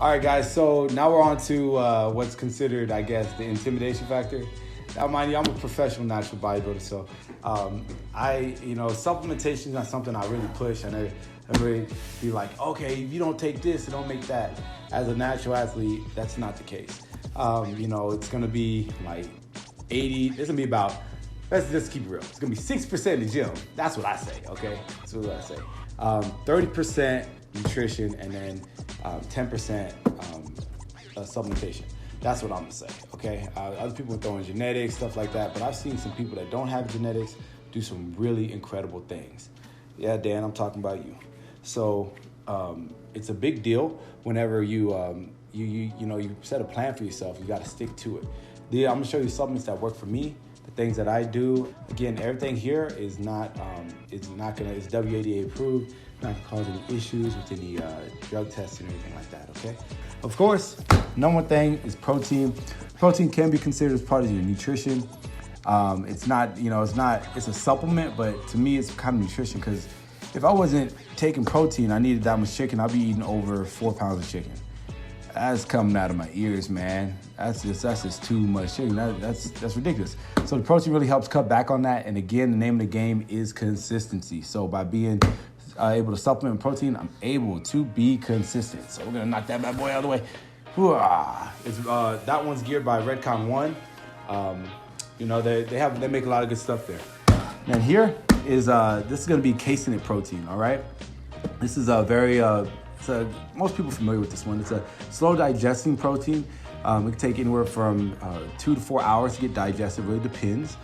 All right, guys, so now we're on to what's considered, I guess, the intimidation factor. Now, mind you, I'm a professional natural bodybuilder, so supplementation is not something I really push. I never really be like, okay, if you don't take this, it don't make that. As a natural athlete, that's not the case. It's gonna be like 80, it's gonna be about, let's just keep it real. It's gonna be 6% in the gym. That's what I say, okay? That's what I say. 30% nutrition and then 10% supplementation. That's what I'm gonna say, okay? Other people throw in genetics, stuff like that, but I've seen some people that don't have genetics do some really incredible things. Yeah, Dan, I'm talking about you. So it's a big deal whenever you set a plan for yourself. You got to stick to it. I'm gonna show you supplements that work for me. The things that I do. Again, everything here is it's WADA approved. Not gonna cause any issues with any drug testing or anything like that. Okay. Of course, number one thing is protein. Protein can be considered as part of your nutrition. It's a supplement, but to me, it's kind of nutrition because if I wasn't taking protein, I needed that much chicken, I'd be eating over 4 pounds of chicken. That's coming out of my ears, man. That's just too much chicken. That's ridiculous. So the protein really helps cut back on that. And again, the name of the game is consistency. So by being able to supplement protein, I'm able to be consistent. So we're gonna knock that bad boy out of the way. That one's geared by Redcon One. They make a lot of good stuff there. And here is this is gonna be casein protein. All right. This is a very most people are familiar with this one. It's a slow digesting protein. It can take anywhere from 2 to 4 hours to get digested. It really depends.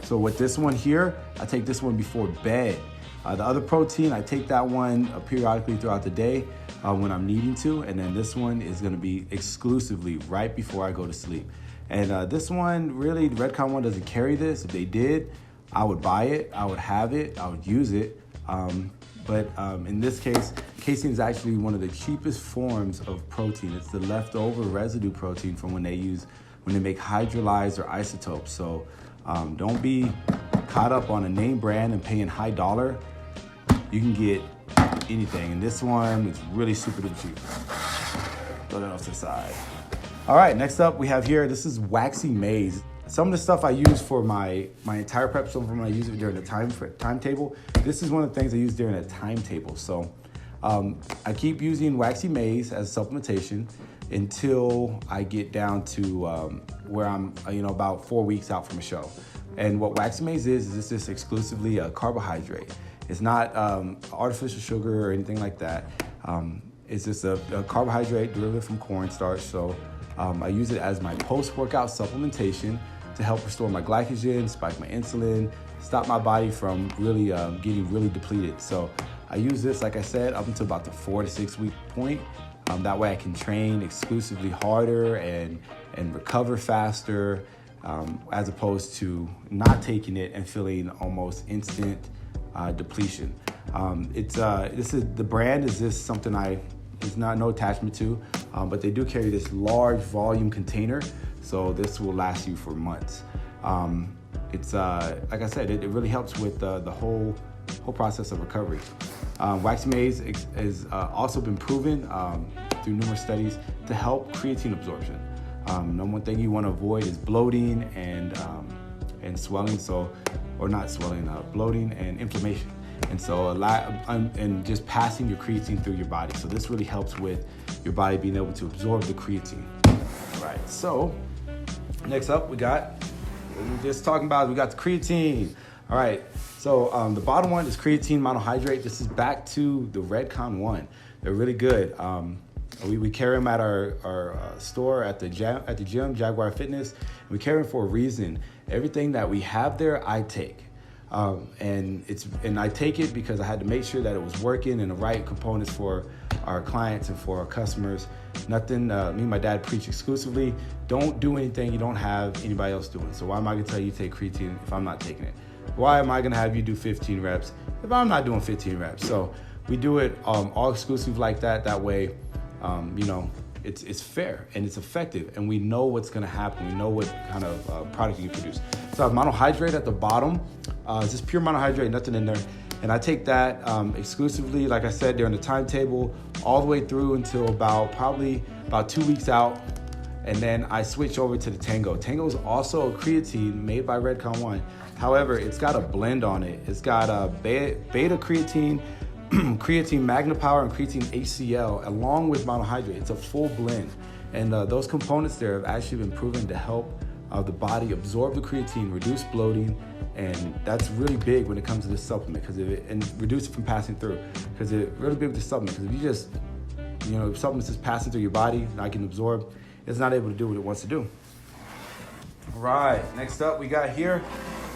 So with this one here, I take this one before bed. The other protein, I take that one periodically throughout the day when I'm needing to. And then this one is gonna be exclusively right before I go to sleep. And this one, really, Redcon One doesn't carry this. If they did, I would buy it, I would have it, I would use it. But in this case, casein is actually one of the cheapest forms of protein. It's the leftover residue protein from when they make hydrolyzed or isotopes. So don't be caught up on a name brand and paying high dollar. You can get anything. And this one is really super duper cheap. Throw that off to the side. All right, next up we have here, this is waxy maize. Some of the stuff I use for my entire prep, some of them I use it during the timetable. This is one of the things I use during a timetable. So I keep using waxy maize as supplementation until I get down to where I'm about 4 weeks out from a show. And what waxy maize is it's just exclusively a carbohydrate. It's not artificial sugar or anything like that. It's just a carbohydrate derivative from cornstarch. So I use it as my post-workout supplementation to help restore my glycogen, spike my insulin, stop my body from really getting really depleted. So I use this, like I said, up until about the 4 to 6 week point. That way I can train exclusively harder and recover faster, as opposed to not taking it and feeling almost instant depletion. The brand is just something there's no attachment to, but they do carry this large volume container, so this will last you for months. It's like I said, it really helps with the whole process of recovery. Waxy maize has also been proven through numerous studies to help creatine absorption. Number one thing you want to avoid is bloating and swelling, bloating and inflammation. And so and just passing your creatine through your body. So this really helps with your body being able to absorb the creatine. All right, so next up we got the creatine. All right, so the bottom one is creatine monohydrate. This is back to the Redcon One. They're really good. We carry them at our store at the gym, Jaguar Fitness. We carry them for a reason. Everything that we have there, I take. And I take it because I had to make sure that it was working and the right components for our clients and for our customers. Nothing, me and my dad preach exclusively, don't do anything you don't have anybody else doing. So why am I gonna tell you to take creatine if I'm not taking it? Why am I gonna have you do 15 reps if I'm not doing 15 reps? So we do it all exclusive like that. That way, it's fair and it's effective and we know what's gonna happen. We know what kind of product you produce. So I have monohydrate at the bottom. It's just pure monohydrate, nothing in there. And I take that exclusively, like I said, during the timetable all the way through until probably about 2 weeks out. And then I switch over to the Tango. Tango is also a creatine made by Redcon One. However, it's got a blend on it. It's got a beta creatine, creatine Magna Power, and creatine HCl, along with monohydrate. It's a full blend. And those components there have actually been proven to help the body absorb the creatine, reduce bloating, and that's really big when it comes to this supplement, and reduce it from passing through, because it's really big with the supplement. Because if you just, if supplements just passing through your body, not getting absorbed, it's not able to do what it wants to do. All right, next up we got here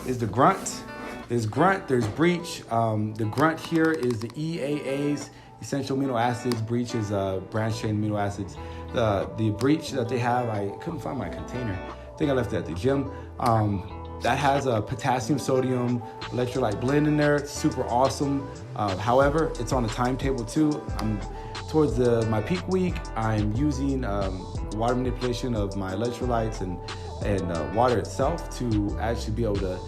is the Grunt. There's Grunt, there's Breach. The Grunt here is the EAAs, essential amino acids. Breach is branched chain amino acids. The Breach that they have, I couldn't find my container. I think I left it at the gym. That has a potassium, sodium, electrolyte blend in there. It's super awesome. However, it's on a timetable too. Towards my peak week, I'm using water manipulation of my electrolytes and water itself to actually be able to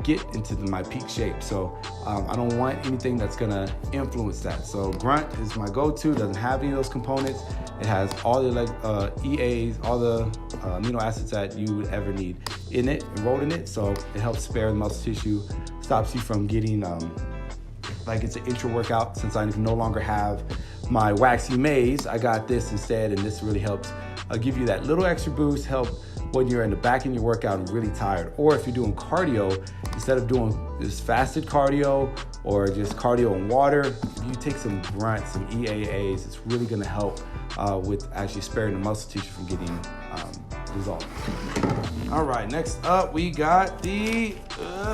get into my peak shape. So I don't want anything that's gonna influence that. So Grunt is my go-to. Doesn't have any of those components. It has all the EAs, all the amino acids that you would ever need in it, enrolled in it. So it helps spare the muscle tissue, stops you from getting like it's an intra workout. Since I can no longer have my waxy maize, I got this instead, and this really helps give you that little extra boost, help when you're in the back of your workout and really tired. Or if you're doing cardio, instead of doing this fasted cardio or just cardio and water, if you take some Grunt, some EAAs, it's really gonna help with actually sparing the muscle tissue from getting results. All right, next up we got the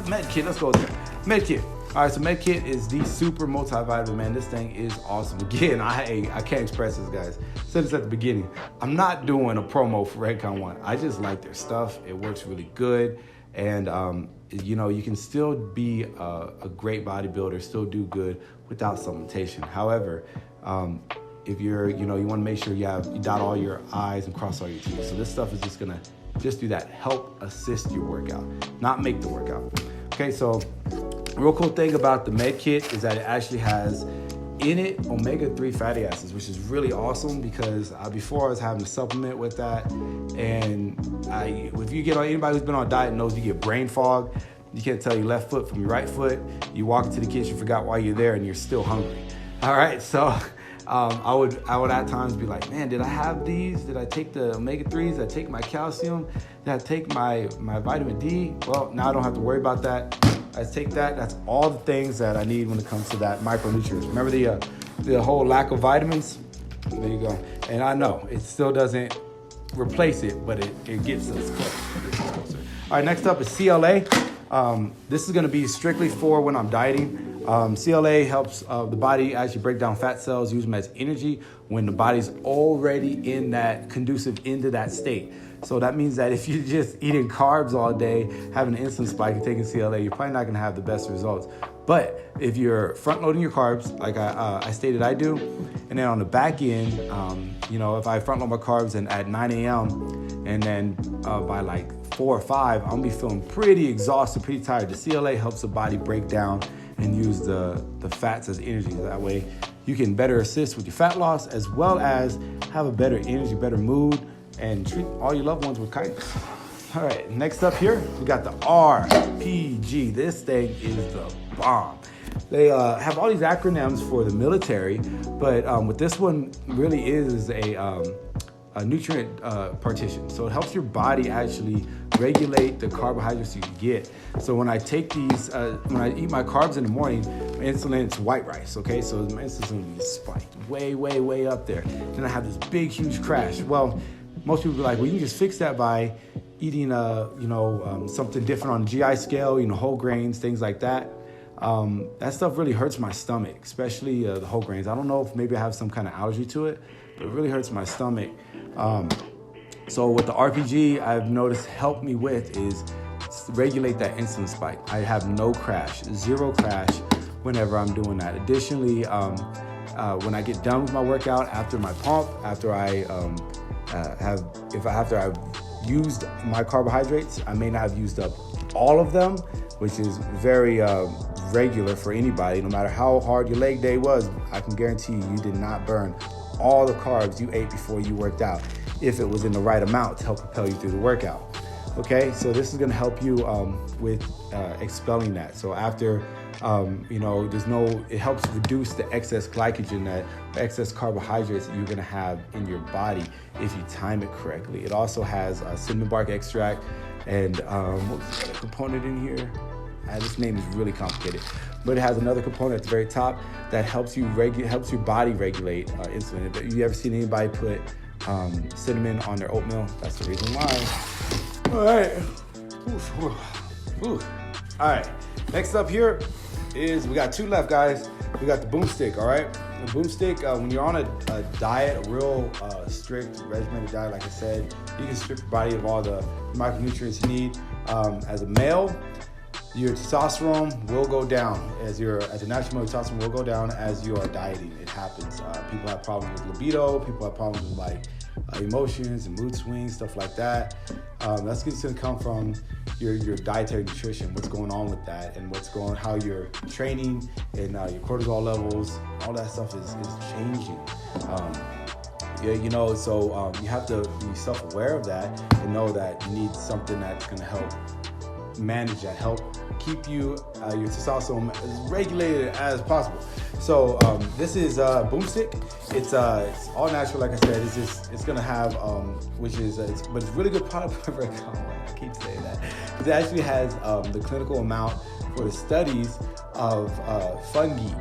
Medkit. Let's go there. Medkit. All right, so Medkit is the super multivitamin, man. This thing is awesome. Again, I can't express this, guys. Said this at the beginning. I'm not doing a promo for Redcon One. I just like their stuff. It works really good. And, you can still be a great bodybuilder, still do good without supplementation. However, if you're, you want to make sure you dot all your I's and cross all your T's. So this stuff is just going to do that. Help assist your workout, not make the workout. Okay, so real cool thing about the Medkit is that it actually has in it omega-3 fatty acids, which is really awesome because before I was having to supplement with that. And if you get on, anybody who's been on a diet knows you get brain fog. You can't tell your left foot from your right foot. You walk into the kitchen, forgot why you're there, and you're still hungry. All right, so I would at times be like, man, did I have these? Did I take the omega-3s? Did I take my calcium? Did I take my vitamin D? Well, now I don't have to worry about that. I take that. That's all the things that I need when it comes to that micronutrients. Remember the whole lack of vitamins? There you go. And I know it still doesn't replace it, but it gets us closer. All right, next up is CLA. This is going to be strictly for when I'm dieting. CLA helps the body actually break down fat cells, use them as energy when the body's already in that conducive into that state. So that means that if you're just eating carbs all day, having an insulin spike and taking CLA, you're probably not going to have the best results. But if you're front loading your carbs, like I stated I do, and then on the back end, if I front load my carbs and at 9 a.m. and then by like 4 or 5, I'm gonna be feeling pretty exhausted, pretty tired. The CLA helps the body break down and use the fats as energy. That way you can better assist with your fat loss as well as have a better energy, better mood, and treat all your loved ones with kindness. All right, next up here, we got the RPG. This thing is the bomb. They have all these acronyms for the military, but what this one really is a nutrient partition. So it helps your body actually regulate the carbohydrates you get. So when I take these, when I eat my carbs in the morning, my insulin, it's white rice, okay? So my insulin's gonna be spiked way, way, way up there. Then I have this big, huge crash. Well, most people are like, well, you can just fix that by eating, something different on the GI scale, whole grains, things like that. That stuff really hurts my stomach, especially the whole grains. I don't know if maybe I have some kind of allergy to it, but it really hurts my stomach. So what the RPG I've noticed helped me with is regulate that insulin spike. I have no crash, zero crash whenever I'm doing that. Additionally, when I get done with my workout, after my pump, after I've used my carbohydrates, I may not have used up all of them, which is very regular for anybody, no matter how hard your leg day was, I can guarantee you did not burn all the carbs you ate before you worked out if it was in the right amount to help propel you through the workout. Okay, so this is going to help you with expelling that. So after, it helps reduce the excess glycogen, excess carbohydrates that you're going to have in your body if you time it correctly. It also has cinnamon bark extract and what's the other component in here? This name is really complicated, but it has another component at the very top that helps you helps your body regulate insulin. If you ever seen anybody put cinnamon on their oatmeal, that's the reason why. All right. All right. Next up here is, we got 2 left, guys. We got the Boomstick, all right? The Boomstick, when you're on a diet, a real strict, regimented diet, like I said, you can strip your body of all the micronutrients you need. As a male, your testosterone will go down as a natural male, testosterone will go down as you are dieting. It happens. People have problems with libido. People have problems with emotions and mood swings, stuff like that. That's going to come from your dietary nutrition, what's going on with that, and how you're training and your cortisol levels, all that stuff is changing. So you have to be self-aware of that and know that you need something that's going to help manage that, help keep your testosterone as regulated as possible. So this is Boomstick. It's all natural, like I said. It's gonna have but it's really good product. I keep saying that because it actually has the clinical amount for the studies of fungi.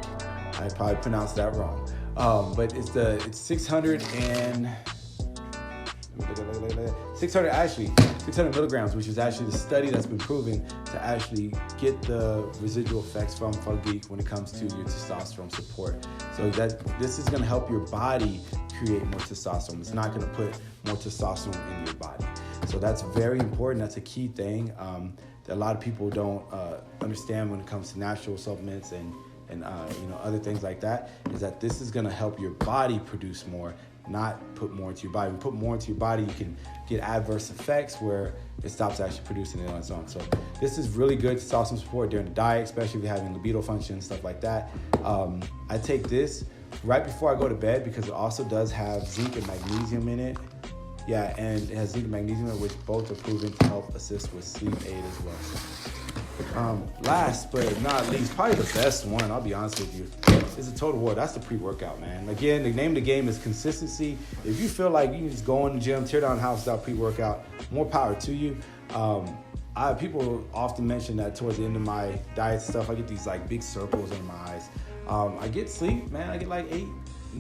I probably pronounced that wrong, but it's 600 milligrams, which is actually the study that's been proven to actually get the residual effects from fungi when it comes to your testosterone support. So this is going to help your body create more testosterone. It's not going to put more testosterone in your body. So that's very important. That's a key thing that a lot of people don't understand when it comes to natural supplements and other things like that, is that this is going to help your body produce more, not put more into your body. When you put more into your body, you can get adverse effects where it stops actually producing it on its own. So this is really good testosterone support during the diet, especially if you're having libido function, stuff like that. I take this right before I go to bed because it also does have zinc and magnesium in it. Yeah, and it has zinc and magnesium in it, which both are proven to help assist with sleep aid as well. Last but not least, probably the best one, I'll be honest with you, is the Total War. That's the pre-workout, man. Again, the name of the game is consistency. If you feel like you can just go in the gym, tear down the house without pre-workout, more power to you. People often mention that towards the end of my diet stuff, I get these like big circles under my eyes. I get sleep, man. I get like 8-9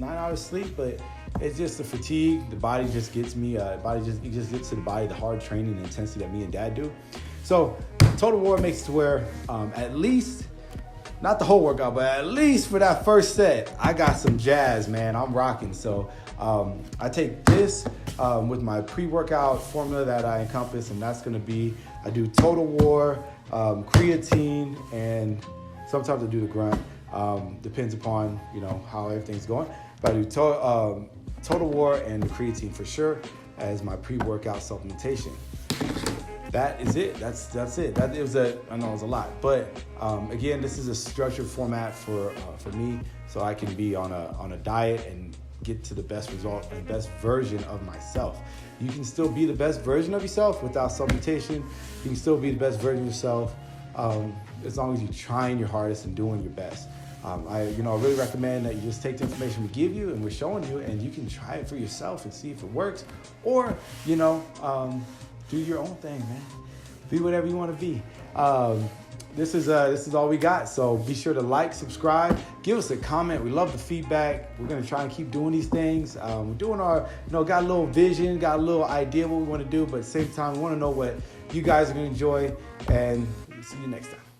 hours sleep, but it's just the fatigue. The body just gets me. It just gets to the body, the hard training and intensity that me and Dad do. So Total War makes it to where at least, not the whole workout, but at least for that first set, I got some jazz, man. I'm rocking. So I take this with my pre-workout formula that I encompass, and that's going to be, I do Total War, creatine, and sometimes I do the Grunt. Depends upon how everything's going. But I do Total War and the creatine for sure as my pre-workout supplementation. That is it. That's it. I know it was a lot, but again, this is a structured format for me, so I can be on a diet and get to the best result and best version of myself. You can still be the best version of yourself without supplementation. You can still be the best version of yourself as long as you're trying your hardest and doing your best. I really recommend that you just take the information we give you and we're showing you, and you can try it for yourself and see if it works, or do your own thing, man. Be whatever you want to be. This is all we got. So be sure to like, subscribe, give us a comment. We love the feedback. We're gonna try and keep doing these things. We're doing our, got a little vision, got a little idea what we want to do, but at the same time, we want to know what you guys are gonna enjoy. And see you next time.